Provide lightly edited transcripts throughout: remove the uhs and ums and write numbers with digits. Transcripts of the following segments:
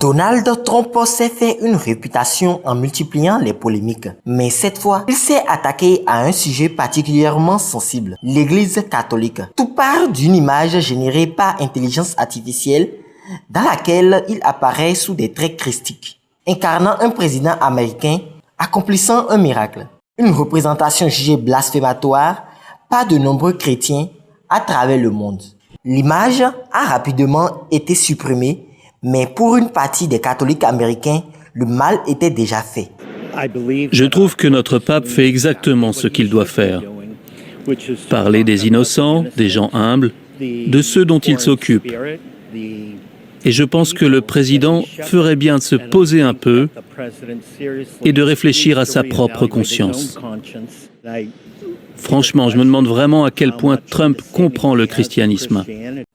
Donald Trump s'est fait une réputation en multipliant les polémiques. Mais cette fois, il s'est attaqué à un sujet particulièrement sensible, l'Église catholique. Tout part d'une image générée par intelligence artificielle dans laquelle il apparaît sous des traits christiques, incarnant un président américain accomplissant un miracle. Une représentation jugée blasphématoire par de nombreux chrétiens à travers le monde. L'image a rapidement été supprimée, mais pour une partie des catholiques américains, le mal était déjà fait. Je trouve que notre pape fait exactement ce qu'il doit faire. Parler des innocents, des gens humbles, de ceux dont il s'occupe. Et je pense que le président ferait bien de se poser un peu et de réfléchir à sa propre conscience. Franchement, je me demande vraiment à quel point Trump comprend le christianisme.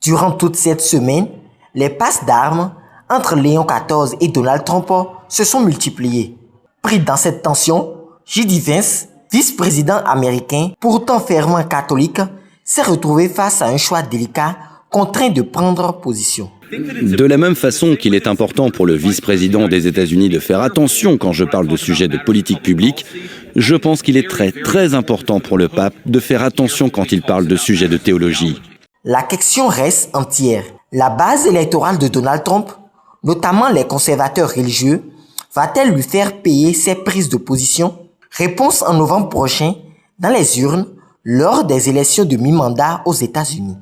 Durant toute cette semaine, les passes d'armes entre Léon XIV et Donald Trump se sont multipliées. Pris dans cette tension, J.D. Vance, vice-président américain, pourtant fervent catholique, s'est retrouvé face à un choix délicat, contraint de prendre position. De la même façon qu'il est important pour le vice-président des États-Unis de faire attention quand je parle de sujets de politique publique, je pense qu'il est très important pour le pape de faire attention quand il parle de sujets de théologie. La question reste entière. La base électorale de Donald Trump, notamment les conservateurs religieux, va-t-elle lui faire payer ses prises de position? Réponse en novembre prochain dans les urnes lors des élections de mi-mandat aux États-Unis.